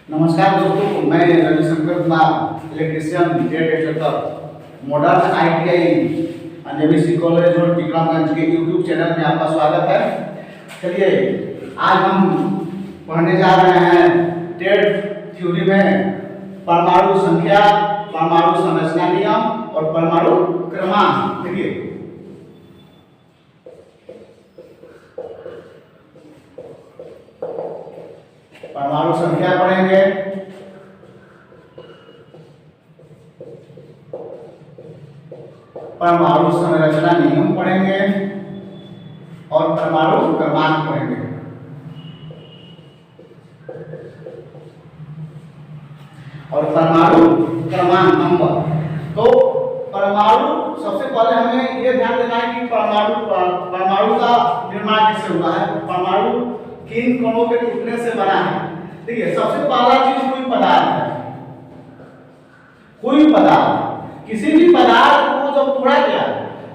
नमस्कार दोस्तों, मैं Ravishankar Kumar, electrician jet extractor modern ITI Anjani college और टिकरामगंज के यूट्यूब चैनल में आपका स्वागत है। चलिए आज हम पढ़ने जा रहे हैं टेट थ्योरी में परमाणु संख्या, परमाणु संरचना नियम और परमाणु क्रमांक। देखिए परमाणु संख्या पढ़ेंगे, परमाणु संरचना नियम पढ़ेंगे और परमाणु क्रमांक पढ़ेंगे। और परमाणु क्रमांक नंबर। तो परमाणु सबसे पहले हमें यह ध्यान देना है कि परमाणु का निर्माण कैसे हुआ है, परमाणु किन कणों के टूटने से बना है। देखिए सबसे पहला चीज कोई पदार्थ है। कोई पदार्थ, किसी भी पदार्थ को जब तोड़ा गया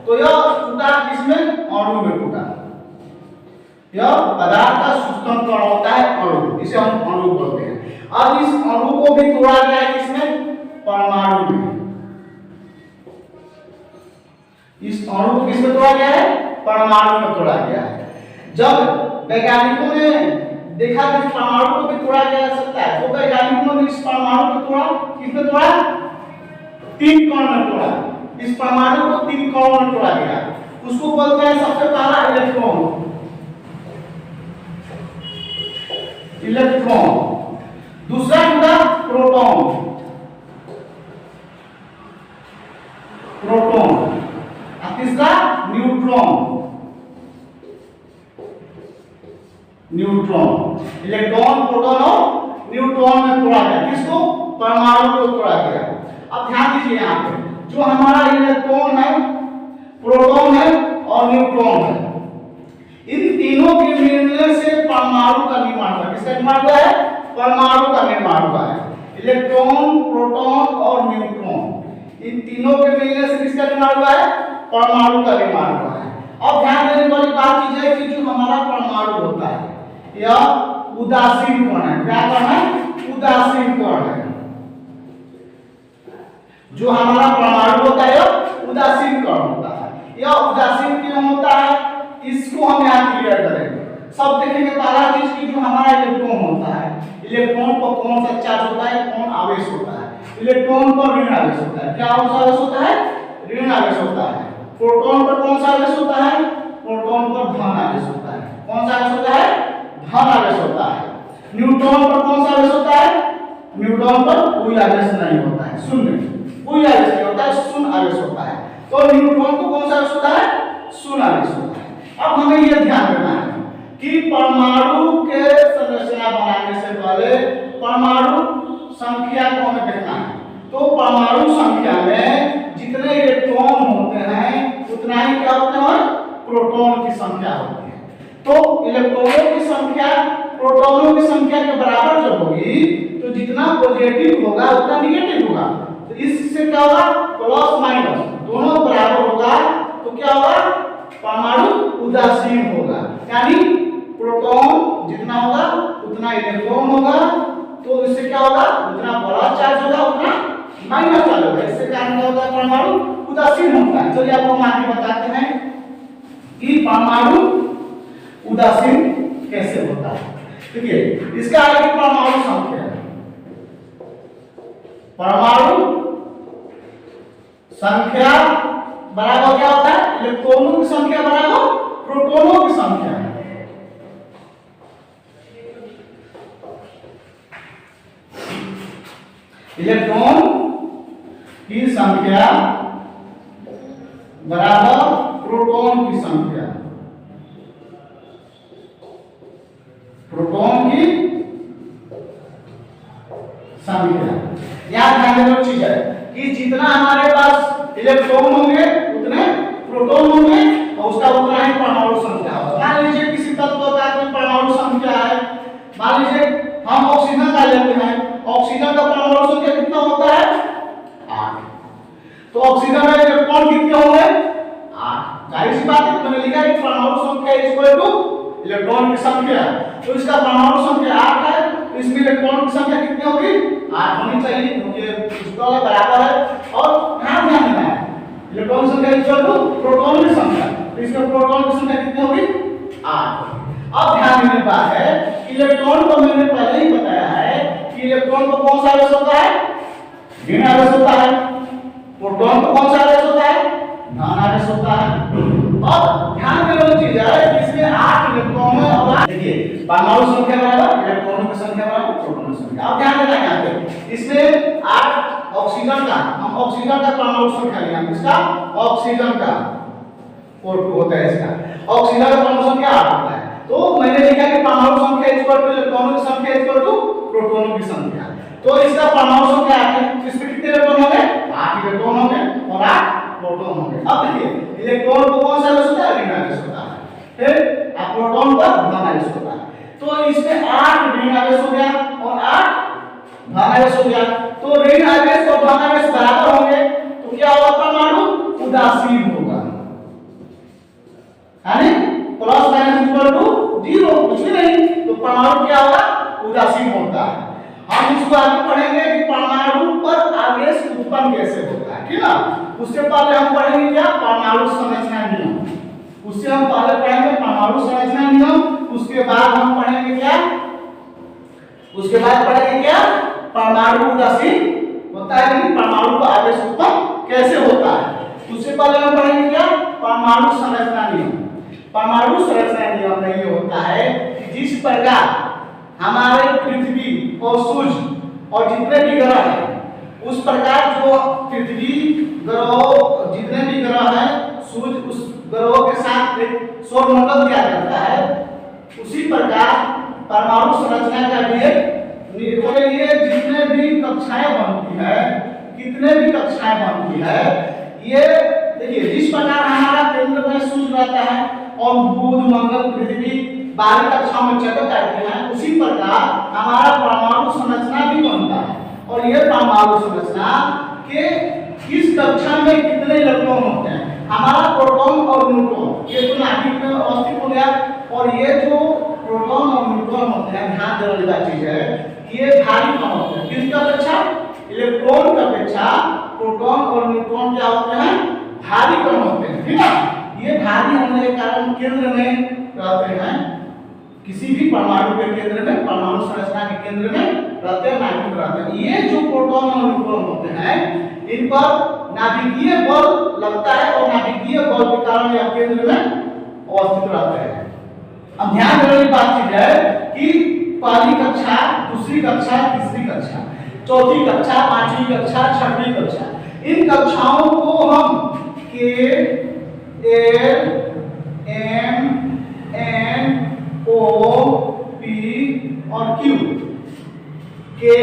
तो यह टूटा किसमें? अणु में टूटा। यह पदार्थ का सूक्ष्म कण होता है अणु, इसे हम अणु बोलते हैं। अब इस अणु को भी तोड़ा गया है किसमें? परमाणु में। इस अणु को किसमें तोड़ा गया है? परमाणु में तोड़ा गया है। जब वैज्ञानिकों ने देखा कि परमाणु को भी तोड़ा जा सकता है तो वैज्ञानिकों ने इस परमाणु को तोड़ा, किसमें तोड़ा? 3 कण में तोड़ा। इस परमाणु को 3 कणों में तोड़ा गया। उसको बोलते हैं सबसे पहला इलेक्ट्रॉन। दूसरा टुकड़ा प्रोटॉन। और तीसरा न्यूट्रॉन। इलेक्ट्रॉन, प्रोटॉन और न्यूट्रॉन में तोड़ा गया। किसको? परमाणु को तोड़ा गया। अब ध्यान दीजिए यहाँ पे जो हमारा इलेक्ट्रॉन है, प्रोटॉन है और न्यूट्रॉन है, इन तीनों के मिलने से परमाणु का निर्माण हुआ। किसका निर्माण हुआ है? परमाणु का निर्माण हुआ है। इलेक्ट्रॉन, प्रोटॉन और न्यूट्रॉन, इन तीनों के मिलने से किसका निर्माण हुआ है? परमाणु का निर्माण हुआ है। अब ध्यान देने वाली बात चीज है कि जो हमारा परमाणु होता है यह उदासीन कण है। क्या कण है? उदासीन कण है। जो हमारा परमाणु होता है यह उदासीन कण होता है। यह उदासीन क्यों होता है इसको हम यहाँ क्लियर करेंगे। सब देखेंगे पहला चीज की जो हमारा इलेक्ट्रॉन होता है, इलेक्ट्रॉन पर कौन सा चार्ज होता है, कौन आवेश होता है? इलेक्ट्रॉन पर ऋण आवेश होता है। क्या आवेश होता है? ऋण आवेश होता है। प्रोटॉन पर कौन सा आवेश होता है? प्रोटॉन पर धन आवेश होता है। कौन सा आवेश होता है? धन आवेश होता है। न्यूट्रॉन पर कौन सा आवेश होता है? न्यूट्रॉन पर कोई आवेश नहीं होता है, शून्य। कोई आवेश नहीं होता है, शून्य आवेश होता है। तो न्यूट्रॉन को कौन सा आवेश होता है? शून्य आवेश होता है। अब हमें यह ध्यान रखना है कि परमाणु के संरचना बनाने से पहले परमाणु संख्या को हमें देखना है। तो परमाणु संख्या में जितने इलेक्ट्रॉन होते हैं उतना ही क्या होते हैं? प्रोटॉन की संख्या होती है। तो इलेक्ट्रॉनों की संख्या प्रोटॉनों की संख्या के बराबर जब होगी तो जितना पॉजिटिव होगा उतना निगेटिव होगा। तो इससे क्या होगा? प्लस माइनस दोनों बराबर होगा तो क्या होगा? परमाणु उदासीन होगा। यानी प्रोटॉन जितना होगा उतना इलेक्ट्रॉन होगा, तो इससे क्या होगा? उतना बड़ा चार्ज होगा उतना माइनस चार्ज होगा। इससे कारण क्या होता है? परमाणु उदासीन होता है। चलिए आपको हम आगे बताते हैं कि परमाणु उदासीन कैसे होता है। देखिए इसका आगे परमाणु संख्या है। परमाणु संख्या बराबर क्या होता है? इलेक्ट्रॉनों की संख्या बराबर प्रोटॉनों की संख्या। इलेक्ट्रॉन की संख्या बराबर प्रोटॉन की संख्या। प्रोटॉन की संख्या। याद रखने वाली चीज है कि जितना हमारे पास इलेक्ट्रॉन होंगे उतने प्रोटॉन होंगे और उसका उतना ही परमाणु संख्या होगा। मान लीजिए किसी तत्व का कोई परमाणु संख्या है, मान लीजिए हम ऑक्सीजन का लेते हैं, ऑक्सीजन का परमाणु संख्या कितना होता है? 8। तो ऑक्सीजन में इलेक्ट्रॉन कितने होंगे? 8। जाहिर सी बात है, मैंने लिखा है परमाणु संख्या इक्वल टू इलेक्ट्रॉन की संख्या। तो इसका परमाणु संख्या 8 है, तो इसमें इलेक्ट्रॉन की संख्या कितनी बात है, इलेक्ट्रॉन को मैंने पहले ही बताया है कि इलेक्ट्रॉन को कौन सा आवेश होता है, ऋण आवेश होता है। प्रोटॉन को कौन सा आवेश होता है, धन आवेश होता है। अब ध्यान देने वाली चीज है कि इसमें 8 इलेक्ट्रॉन है और देखिए परमाणु संख्या बराबर इलेक्ट्रॉनों की संख्या बराबर प्रोटॉनों की संख्या। अब ध्यान देना यहाँ पे इसमें 8 ऑक्सीजन का, हम ऑक्सीजन का परमाणु संख्या लिया, किसका, ऑक्सीजन का, O2 होता है इसका, ऑक्सीजन का परमाणु संख्या 8 होता है। तो मैंने लिखा कि परमाणु संख्या इक्वल टू इलेक्ट्रॉनों की संख्या इक्वल टू प्रोटॉनों की संख्या। तो इसका परमाणु संख्या 8 है, इसमें कितने इलेक्ट्रॉन होंगे, 8 इलेक्ट्रॉन होंगे और 8 प्रोटॉन होंगे। अब देखिए इलेक्ट्रॉन को कौन सा आवेश होता है, ऋण आवेश होता है, फिर प्रोटॉन का धन आवेश होता है। तो इसमें 8 ऋण आवेश हो गया और 8 धन आवेश हो गया। तो ऋण आवेश और धन आवेश बराबर होंगे तो क्या होगा, परमाणु उदासीन होगा, यानी प्लस माइनस इक्वल टू 0, कुछ भी नहीं, तो परमाणु क्या होगा, उदासीन होता है। हम इसको आगे पढ़ेंगे कि परमाणु पर आवेश उत्पन्न कैसे होता है, ठीक है। उससे पहले हम पढ़ेंगे क्या, परमाणु संरचना नियम। उससे हम पहले पढ़ेंगे परमाणु संरचना नियम, उसके बाद हम पढ़ेंगे क्या, उसके बाद पढ़ेंगे क्या, परमाणु उदासीन होता है कि परमाणु का आवेश उत्पन्न कैसे होता है। उससे पहले हम पढ़ेंगे क्या, परमाणु संरचना नियम। परमाणु संरचना नियम में ये होता है कि जिस प्रकार हमारे पृथ्वी और सूर्य और जितने भी ग्रह हैं उस प्रकार जो पृथ्वी ग्रह जितने भी ग्रह हैं सूर्य उस ग्रहों के साथ एक सौरमंडल क्या करता है, उसी प्रकार परमाणु संरचना का भी ये जितने भी कक्षाएं बनती है, कितने भी कक्षाएं बनती है, ये देखिए जिस प्रकार हमारा केंद्र में सूर्य रहता है और बुध मंगल पृथ्वी 12 कक्षाओं में चक्कर काटते हैं, उसी प्रकार हमारा परमाणु संरचना भी बनता है। और ये परमाणु संरचना के किस कक्षा में कितने इलेक्ट्रॉन होते हैं, हमारा प्रोटॉन और न्यूट्रॉन, ये तो नाभिक में अवस्थित हो गया। और ये जो प्रोटॉन और न्यूट्रॉन होते हैं, ध्यान देने वाली चीज है, ये भारी कम होते हैं, किसकी अपेक्षा, इलेक्ट्रॉन की अपेक्षा प्रोटॉन और न्यूट्रॉन क्या होते हैं, भारी कम होते हैं, ठीक है। ये भारी होने के कारण केंद्र में रहते हैं, किसी भी परमाणु के केंद्र में, परमाणु संरचना के केंद्र में रहते हैं, नाभिक रहते हैं। ये जो प्रोटॉन और न्यूट्रॉन होते हैं इन पर नाभिकीय बल लगता है और नाभिकीय बल के कारण यह केंद्र में अवस्थित रहते हैं। अब ध्यान देने वाली बात है कि पहली कक्षा, दूसरी कक्षा, तीसरी कक्षा, चौथी कक्षा, पांचवी कक्षा, छठवीं कक्षा, इन कक्षाओं को हम K L M N O P और Q, K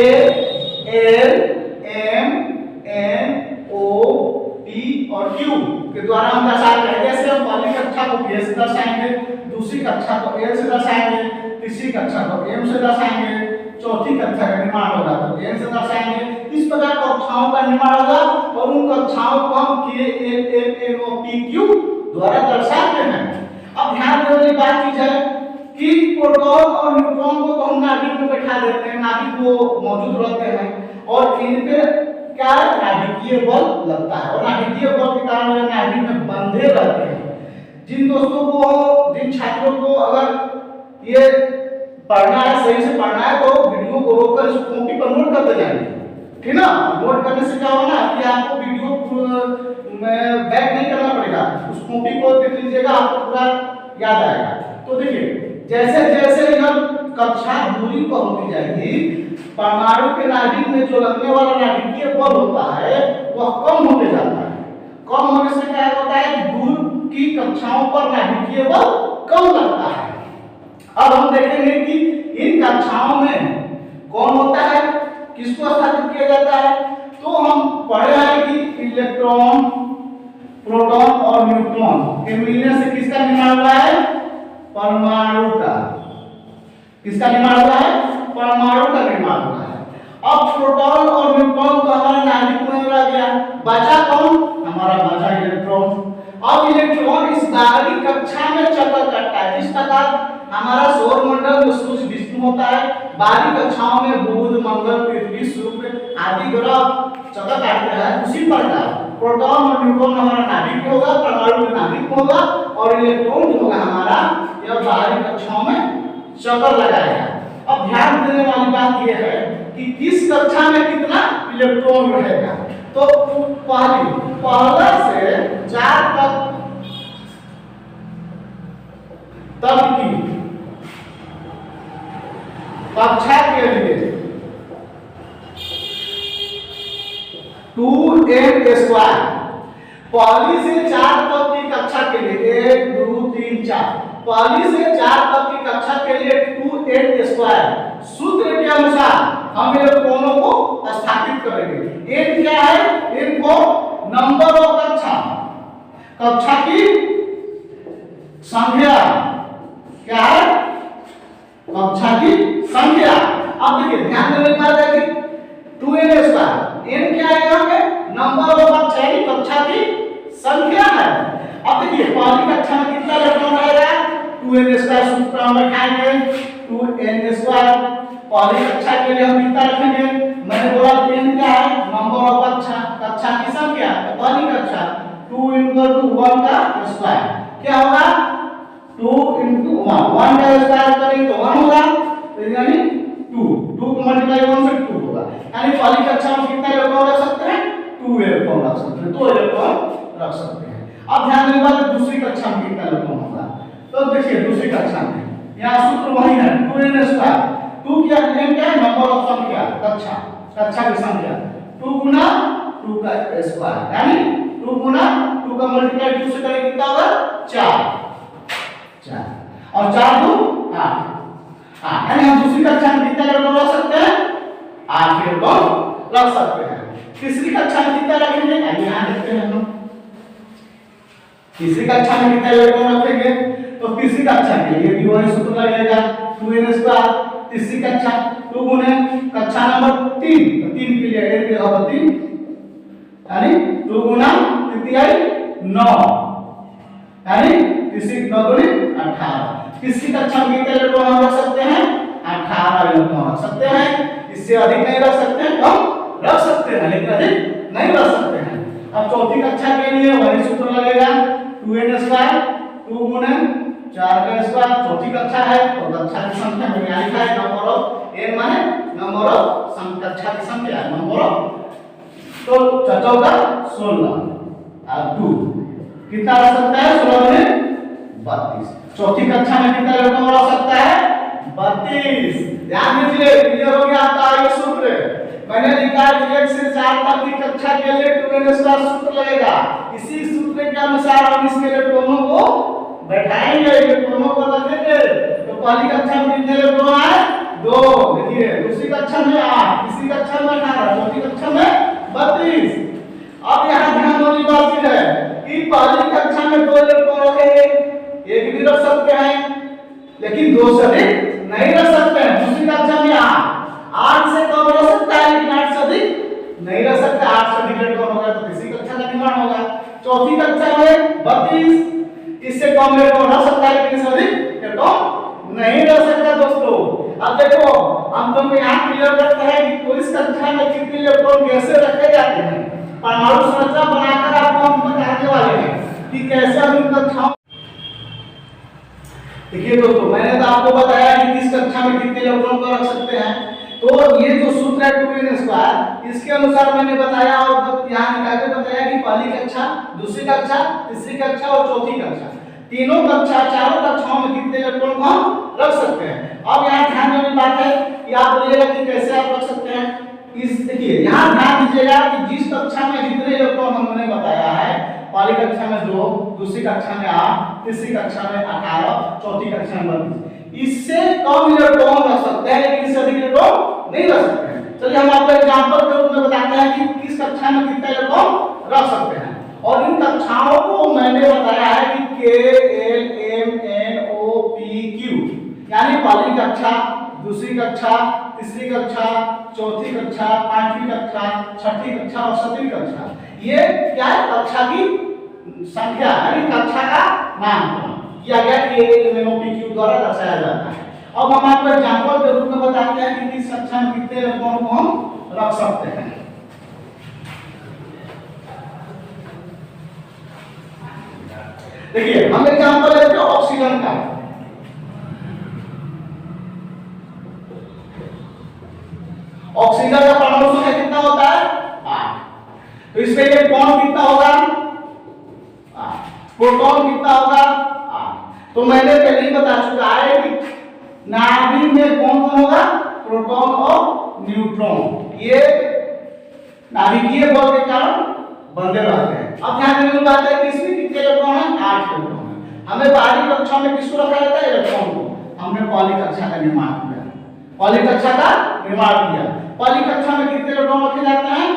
L M N O P और क्यू के द्वारा हम दर्शाते हैं। जैसे हम पहली कक्षा को के से दर्शाएंगे, दूसरी कक्षा को एल से दर्शाएंगे, तीसरी कक्षा को एम से दर्शाएंगे, चौथी कक्षा का निर्माण होगा तो एन से दर्शाएंगे। इस प्रकार कक्षाओं का निर्माण होगा और उन कक्षाओं को हम K L M N O P Q द्वारा दर्शाते हैं। अब ध्यान देने वाली बात की है कि प्रोटॉन और न्यूट्रॉन को तो हम नाभिक में बैठा देते हैं, नाभिक वो मौजूद रहते हैं और इन पे क्या नाभिकीय बल लगता है और नाभिकीय बल के कारण ये नाभिक में बंधे रहते हैं। जिन दोस्तों को, जिन छात्रों को अगर ये पढ़ना है, सही से पढ़ना है, तो वीडियो को रोककर इस कॉपी पर नोट करते जाइए, ठीक ना। नोट करने से क्या होगा कि आपको वीडियो में बैक नहीं करना पड़ेगा, उस कॉपी को देख लीजिएगा, आपको पूरा याद आएगा। तो देखिए जैसे जैसे यह कक्षा दूरी पर होती जाएगी, परमाणु के नाभिक में जो लगने वाला नाभिकीय बल होता है वह कम होते जाता है। कम होने से क्या होता है कि दूर की कक्षाओं पर नाभिकीय बल कम लगता है। अब हम देखेंगे कि इन कक्षाओं में कौन होता है, किसको स्थापित किया जाता है। तो हम पढ़े हैं कि इलेक्ट्रॉन, प्रोटॉन और न्यूट्रॉन के मिलने से किसका निर्माण हुआ है, परमाणु का। किसका निर्माण हुआ है, परमाणु का निर्माण हुआ है। अब प्रोटॉन और न्यूट्रॉन तो हमारे नाभिक में रह गया, बचा कौन, हमारा बचा इलेक्ट्रॉन। अब इलेक्ट्रॉन इस बाहरी कक्षा में चक्कर काटता है, जिस प्रकार हमारा सौर मंडल में सूर्य विष्णु होता है, बाहरी कक्षाओं में बुध मंगल पृथ्वी शुक्र आदि ग्रह चक्कर काटते हैं, उसी प्रकार प्रोटॉन और न्यूट्रॉन हमारा नाभिक होगा, परमाणु में नाभिक होगा और इलेक्ट्रॉन जो होगा हमारा यह बाहरी कक्षाओं में चक्कर लगाएगा। अब ध्यान देने वाली बात यह है कि किस कक्षा में कितना इलेक्ट्रॉन रहेगा। तो पहला से 4 तक की कक्षा के लिए 2n²। पहली से 4 तक की कक्षा के लिए 1 2 3 4, पहली से 4 तक की कक्षा के लिए 2n²। सूत्र के अनुसार हम इलेक्ट्रॉनों को स्थापित करेंगे। n क्या है? n को नंबर ऑफ कक्षा की संख्या क्या है? कक्षा की संख्या। अब देखिए ध्यान देने की बात है कि 2n², n क्या है? यहाँ पे नंबर ऑफ कक्षा की संख्या है। अब देखिए पहली कक्षा में कितना इलेक्ट्रॉन रहेगा? 2n² सूत्र हम रखेंगे 2n²। पहली कक्षा के लिए हम कितना रखेंगे? मैंने बोला n क्या है? नंबर ऑफ कक्षा की संख्या। तो पहली कक्षा 2 × 1 का स्क्वायर क्या होगा? 2 × 1 का स्क्वायर करेंगे तो 1 होगा, तो यानी 2 को मल्टीप्लाई 1 से 2 होगा। यानी पहली कक्षा में कितना इलेक्ट्रॉन रख सकते हैं? 2 इलेक्ट्रॉन रख सकते हैं, 2 इलेक्ट्रॉन रख सकते हैं। अब ध्यान देने वाले दूसरी कक्षा में कितना इलेक्ट्रॉन होगा। तो देखिए दूसरी कक्षा में यहाँ सूत्र वही है 2n²। 2 क्या है? नंबर ऑफ संख्या कक्षा की संख्या। 2 × 2 का स्क्वायर यानी 2 × 2 का मल्टीप्लाई 2 से करेंगे कितना होगा? 4 और 4 2 8। यानी हम दूसरी कक्षा में कितना इलेक्ट्रॉन रख सकते हैं? 8 इलेक्ट्रॉन रख सकते हैं। तीसरी कक्षा में कितना रखेंगे? यहाँ देखते हैं हम तीसरी कक्षा में कितना इलेक्ट्रॉन रखेंगे। तो तीसरी कक्षा के लिए भी वही सूत्र लगेगा 2n²। तीसरी कक्षा 2 × कक्षा नंबर 3, तो 3 के लिए 1 होगा 3 यानी 2 × 3 9 यानी तीसरी 9 × 18। तीसरी कक्षा में कितने इलेक्ट्रॉन हम रख सकते हैं? 18 इलेक्ट्रॉन रख सकते हैं। इससे अधिक नहीं रख सकते हैं, कम रख सकते हैं लेकिन अधिक नहीं रख सकते हैं। अब चौथी कक्षा के लिए वही सूत्र लगेगा 2n²। 2 × 4 का स्क्वायर चौथी कक्षा है तो कक्षा की संख्या में क्या लिखा है? नंबर ऑफ n माने नंबर ऑफ कक्षा की संख्या, नंबर ऑफ। तो 4 का 16 और 2 कितना रख सकता है? 16 में 32। चौथी कक्षा में कितना इलेक्ट्रॉन रख सकता है? 32। ध्यान दीजिए क्लियर हो गया आपका ये सूत्र। मैंने लिखा है 1 से 4 तक की कक्षा के लिए 2n² सूत्र लगेगा। इसी सूत्र के अनुसार हम इसके इलेक्ट्रॉनों को बैठाएंगे, इलेक्ट्रॉनों को रखेंगे। तो पहली कक्षा में कितने इलेक्ट्रॉन आए? 2। देखिए दूसरी कक्षा में 8, तीसरी कक्षा में 18, चौथी कक्षा में 32। अब यहाँ ध्यान देने वाली बात है कि पहली कक्षा में 2 इलेक्ट्रॉन रखेंगे, एक भी रख सकते हैं लेकिन 2 से अधिक नहीं रख सकते हैं। दूसरी कक्षा में 8 से कम रख सकता है लेकिन 8 से अधिक नहीं रख सकता। 8 से अधिक इलेक्ट्रॉन होगा तो तीसरी कक्षा का निर्माण होगा। चौथी कक्षा में 32, इससे कम इलेक्ट्रॉन रख सकता है लेकिन इससे अधिक इलेक्ट्रॉन नहीं रख सकता। दोस्तों अब देखो हम तुमको यहाँ क्लियर करते हैं कि कोई कक्षा में कितने इलेक्ट्रॉन कैसे रखे जाते हैं। परमाणु संरचना बनाकर आपको हम बताने वाले हैं कि कैसे हम इन कक्षाओं। देखिए दोस्तों मैंने तो आपको बताया कि किस कक्षा में कितने इलेक्ट्रॉन को रख सकते हैं। तो ये जो सूत्र है 2n², इसके अनुसार मैंने बताया और यहाँ निकाल के बताया कि पहली कक्षा, दूसरी कक्षा, तीसरी कक्षा और चौथी कक्षा, तीनों कक्षा, चारों कक्षाओं में कितने इलेक्ट्रॉन को हम रख सकते हैं। अब यहाँ ध्यान देने की बात है कि आप बोलिएगा कि कैसे आप रख सकते हैं। इस देखिए यहाँ ध्यान दीजिएगा कि जिस कक्षा में जितने इलेक्ट्रॉन हमने बताया है, पहली कक्षा में 2, दूसरी कक्षा में 8, तीसरी कक्षा में 18, चौथी कक्षा में 32, इससे कम इलेक्ट्रॉन रख सकते हैं लेकिन इससे अधिक इलेक्ट्रॉन नहीं रख सकते हैं। चलिए हम आपको एग्जांपल के रूप में बताते हैं कि किस कक्षा में कितना इलेक्ट्रॉन रख सकते हैं। और इन कक्षाओं को मैंने बताया है कि K L M N O P Q यानी पहली कक्षा, दूसरी कक्षा, तीसरी कक्षा, चौथी कक्षा, पांचवी कक्षा, छठी कक्षा और सातवीं कक्षा। ये क्या है? कक्षा की संख्या यानी कक्षा का नाम किया गया K L M N O P Q द्वारा दर्शाया जाता है। अब हम आपको एग्जांपल के रूप में बताते हैं कि किस कक्षा में कितने इलेक्ट्रॉन को हम रख सकते हैं। देखिए हम एग्जांपल लेते हैं ऑक्सीजन का। ऑक्सीजन का परमाणु संख्या कितना होता है 8। तो इसमें इलेक्ट्रॉन कितना होगा 8, प्रोटॉन कितना होगा 8। तो मैंने पहले ही बता चुका है कि नाभिक में कौन कौन होगा प्रोटॉन और न्यूट्रॉन, ये नाभिकीय बल के कारण बंधे रहते हैं। अब ध्यान देने की बात है कि इसमें कितने इलेक्ट्रॉन है 8 इलेक्ट्रॉन है। हमें बाहरी कक्षा में किसको रखा जाता है इलेक्ट्रॉन को। हमने पहली कक्षा का निर्माण किया, पहली कक्षा का निर्माण किया। पहली कक्षा में कितने इलेक्ट्रॉन रखे जाते हैं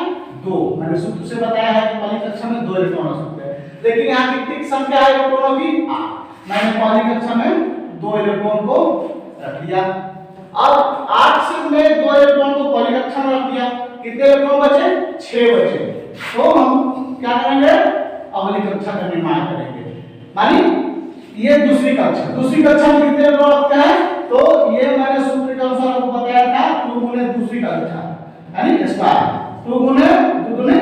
2। मैंने सूत्र से बताया है कि पहली कक्षा में 2 इलेक्ट्रॉन रख सकते हैं, लेकिन यहाँ कितनी संख्या है इलेक्ट्रॉनों की 8। मैंने पहली कक्षा में 2 इलेक्ट्रॉन को रख दिया। अब 8 से में 2 इलेक्ट्रॉन को पहली कक्षा में रख दिया, कितने इलेक्ट्रॉन बचे 6 बचे। तो हम क्या करेंगे अगली कक्षा का निर्माण करेंगे, मानी ये दूसरी कक्षा। दूसरी कक्षा में कितने इलेक्ट्रॉन रखते हैं तो ये मैंने सूत्र के अनुसार आपको बताया था 2 गुने दूसरी कक्षा यानी स्क्वायर 2 गुने 2 गुने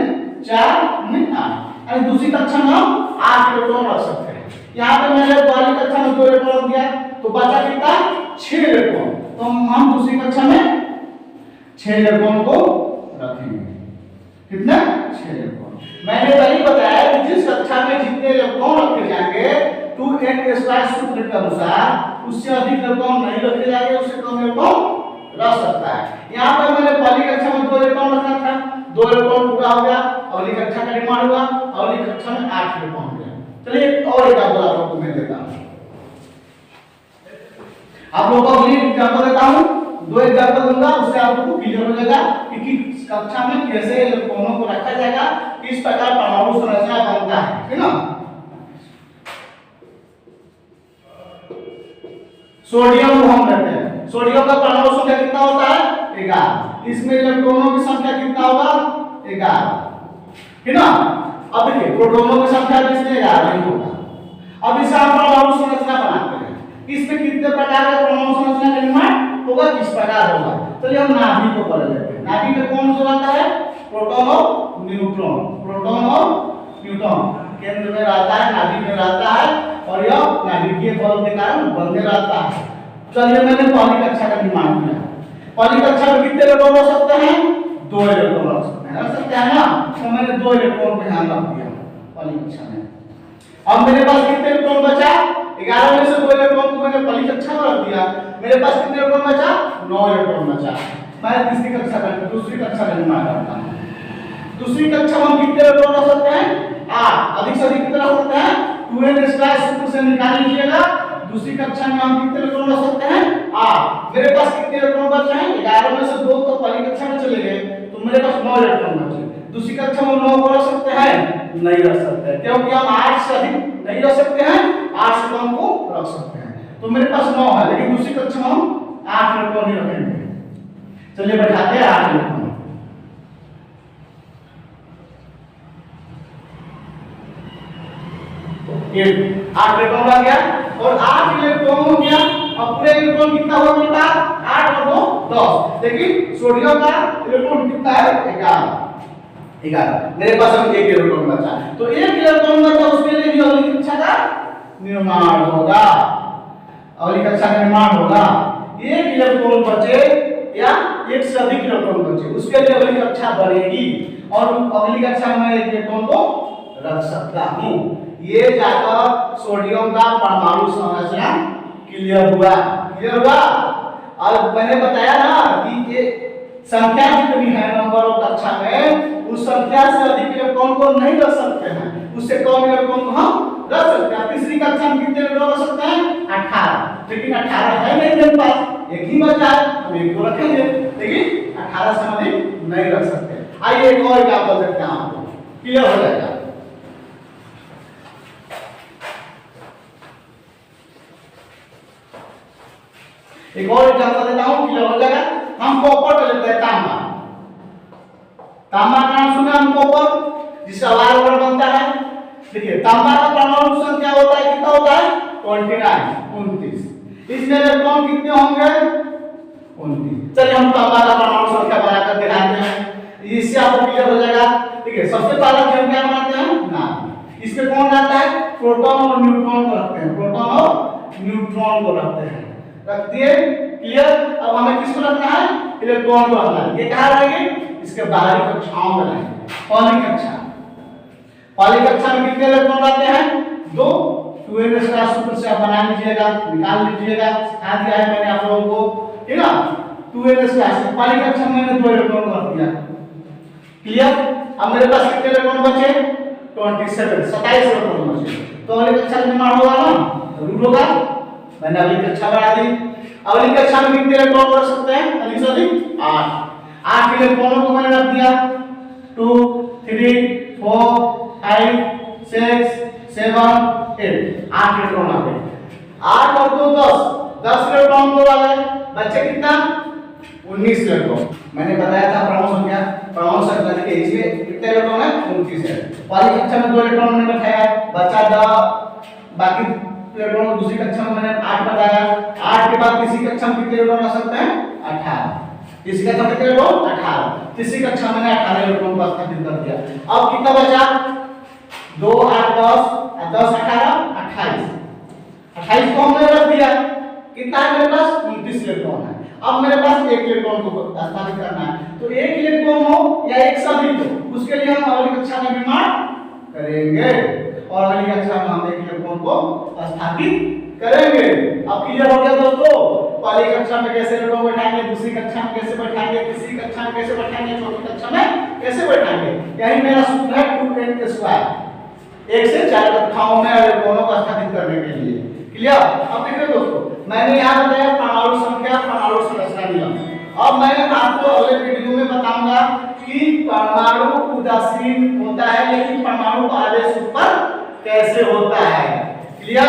4 गुने 8 यानी दूसरी कक्षा में हम 8 इलेक्ट्रॉन रख सकते हैं। यहाँ पे मैंने पहली कक्षा में 2 इलेक्ट्रॉन रख दिया तो बचा कितना 6 इलेक्ट्रॉन। तो हम दूसरी कक्षा में 6 इलेक्ट्रॉन को रखेंगे। कितना 6 इलेक्ट्रॉन। मैंने पहले बताया कि जिस कक्षा में जितने इलेक्ट्रॉन रखे जाएंगे 2n स्क्वायर सूत्र के अनुसार उससे अधिक इलेक्ट्रॉन नहीं रखे जाएंगे, उससे कम इलेक्ट्रॉन रख सकता है। यहाँ पर मैंने पहली कक्षा में 2 इलेक्ट्रॉन रखा था, 2 इलेक्ट्रॉन पूरा हो गया, अगली कक्षा का निर्माण हुआ, अगली कक्षा में 8 इलेक्ट्रॉन हो गया। चलिए और एक एग्जांपल आपको मैं देता हूं, आप लोगों को एक एग्जांपल देता हूं, 2 एग्जांपल दूंगा, उससे आपको क्लियर हो जाएगा कि किस कक्षा में कैसे इलेक्ट्रॉनों को रखा जाएगा, किस प्रकार परमाणु संरचना बनता है, ठीक ना। सोडियम को हम लेते हैं, सोडियम का परमाणु संख्या कितना होता है 11। इसमें इलेक्ट्रॉनों की संख्या कितना होगा 11, ठीक ना। अब देखिए प्रोटॉनों की संख्या भी इसमें 11 ही होगा। अब इसे हम परमाणु संरचना बनाते हैं, इसमें कितने प्रकार के परमाणु संरचना का निर्माण होगा, किस प्रकार होगा। चलिए हम नाभिक को पढ़ लेते हैं। नाभिक में कौन सा रहता है प्रोटॉन और न्यूट्रॉन, प्रोटॉन और न्यूट्रॉन केंद्र में रहता है, नाभिक में रहता है और यह नाभिकीय बल के कारण बंधे रहता है। चलिए मैंने पहली कक्षा का निर्माण किया, पहली कक्षा में कितने इलेक्ट्रॉन रख सकते हैं 2 इलेक्ट्रॉन रख सकते हैं ना। तो मैंने 2 इलेक्ट्रॉन को यहां रख दिया पहली कक्षा में। अब मेरे पास कितने इलेक्ट्रॉन बचा 11 में से 2 इलेक्ट्रॉन को मैंने पहली कक्षा में रख दिया, मेरे पास कितने इलेक्ट्रॉन बचा 9 इलेक्ट्रॉन बचा। मैं दूसरी कक्षा का निर्माण करता हूं। दूसरी कक्षा में हम कितने इलेक्ट्रॉन रख सकते हैं 8, अधिक से अधिक कितना रख सकते हैं 2n स्क्वायर सूत्र से निकाल लीजिएगा। दूसरी कक्षा में हम कितने इलेक्ट्रॉन रख सकते हैं 8। मेरे पास कितने इलेक्ट्रॉन बचे हैं 11 में से 2 तो पहली कक्षा में चले गए, तो मेरे पास 9 इलेक्ट्रॉन बचे। दूसरी कक्षा में 9 को रख सकते हैं नहीं रख सकते, क्योंकि हम 8 से अधिक नहीं रख सकते हैं, 8 से कम को रख सकते हैं। तो मेरे पास 9 है, लेकिन दूसरी कक्षा में हम 8 इलेक्ट्रॉन ही रखेंगे। चलिए बैठाते हैं 8 इलेक्ट्रॉन। ये 8 इलेक्ट्रॉन आ गया और 8 इलेक्ट्रॉन हो गया। अब पूरे इलेक्ट्रॉन कितना हुआ मेरे पास 8 और 2 10, लेकिन सोडियम का इलेक्ट्रॉन कितना है 11। मेरे पास अब 1 इलेक्ट्रॉन बचा, तो 1 इलेक्ट्रॉन बचा, उसके लिए भी अगली कक्षा का निर्माण होगा, अगली कक्षा का निर्माण होगा। 1 इलेक्ट्रॉन बचे या 1 से अधिक इलेक्ट्रॉन बचे, उसके लिए अगली कक्षा बढ़ेगी और अगली कक्षा में 1 इलेक्ट्रॉन को रख सकता हूं। ये जाकर सोडियम का परमाणु संरचना क्लियर हुआ। और मैंने बताया ना कि ये संख्या जितनी है नंबर ऑफ कक्षा में, उस संख्या से अधिक इलेक्ट्रॉन को नहीं रख सकते हैं, उससे कम इलेक्ट्रॉन को हम रख सकते हैं। तीसरी कक्षा में कितने इलेक्ट्रॉन रख सकते हैं 18, लेकिन 18 है नहीं मेरे पास, एक ही बचा है, हम एक को रखेंगे, लेकिन 18 से अधिक नहीं रख सकते। आइए एक और एग्जांपल देखते हैं, आपको क्लियर हो जाएगा। एक और एग्जांपल देता हूं, क्लियर हो जाएगा। हम कॉपर को लेते हैं तांबा का नाम सुना हम कॉपर, जिसका वार बनता है। देखिए तांबा का परमाणु संख्या होता है कितना होता है 29। इसमें इलेक्ट्रॉन कितने होंगे 29। चलिए हम तांबा का परमाणु संख्या बनाकर दिखाते हैं, इससे आपको क्लियर हो जाएगा। ठीक है, सबसे पहला हम क्या बनाते हैं ना, इसमें कौन रहता है प्रोटॉन और न्यूट्रॉन को रखते हैं, प्रोटॉन और न्यूट्रॉन को रखते हैं, रख दिए क्लियर। अब हमें किसको रखना है इलेक्ट्रॉन को हटाएंगे। ये कहाँ रहेंगे? इसके बाहरी कक्षाओं में रहेंगे। पहली कक्षा, पहली कक्षा में कितने इलेक्ट्रॉन रहते हैं? 2। 2n स्क्वायर सूत्र से आप बना लीजिएगा, निकाल लीजिएगा, सिखा दिया है मैंने आप लोगों को, ठीक है ना? 2n स्क्वायर से पहली कक्षा में मैंने 2 इलेक्ट्रॉन रख दिया। क्लियर? अब मेरे पास कितने इलेक्ट्रॉन बचे? 27 इलेक्ट्रॉन बचे। तो अगली कक्षा में निर्माण होगा ना? जरूर होगा। मैंने अगली कक्षा बढ़ा दी। अगली कक्षा में कितने इलेक्ट्रॉन रख सकते हैं? अधिक से अधिक 8 इलेक्ट्रॉनों को मैंने रख दिया। 2 3 4 5 6 7 8 8 इलेक्ट्रॉन आ गए। 8 और 2 10 इलेक्ट्रॉन तो आ गए। बचे कितना? 19 इलेक्ट्रॉन। मैंने बताया था परमाणु संख्या के इसमें कितने इलेक्ट्रॉन है? 29 है। पहली कक्षा में 2 इलेक्ट्रॉन मैंने बैठाया, बचा 10। बाकी इलेक्ट्रॉन को दूसरी कक्षा में मैंने 8 बताया। 8 के बाद तीसरी कक्षा में कितने इलेक्ट्रॉन आ सकते हैं? 18। तीसरी कक्षा में कितने इलेक्ट्रॉन? 18। तीसरी कक्षा में मैंने 18 इलेक्ट्रॉन को स्थापित कर दिया। अब कितना बचा? 2 8 10 10 18 28। 28 को हमने रख दिया। कितना है मेरे पास? 29 इलेक्ट्रॉन है। अब मेरे पास एक इलेक्ट्रॉन को स्थापित करना है, तो एक इलेक्ट्रॉन हो या एक से अधिक हो, उसके लिए हम अगली कक्षा में निर्माण करेंगे और अगली कक्षा में हम एक इलेक्ट्रॉन को स्थापित करेंगे। अब क्लियर हो गया दोस्तों? पहली कक्षा में कैसे इलेक्ट्रॉन बैठाएंगे, दूसरी कक्षा में कैसे बैठाएंगे, तीसरी कक्षा में कैसे बैठाएंगे, चौथी कक्षा में कैसे बैठाएंगे। यही मेरा सूत्र है 2n स्क्वायर, 1 से 4 कक्षाओं में इलेक्ट्रॉनों को स्थापित करने के लिए। क्लियर? अब देखिए दोस्तों, मैंने यहाँ बताया परमाणु संख्या, परमाणु संरचना नियम। अब मैं आपको अगले वीडियो में बताऊंगा कि परमाणु उदासीन होता है लेकिन परमाणु आवेश उत्पन्न कैसे होता है। क्लियर?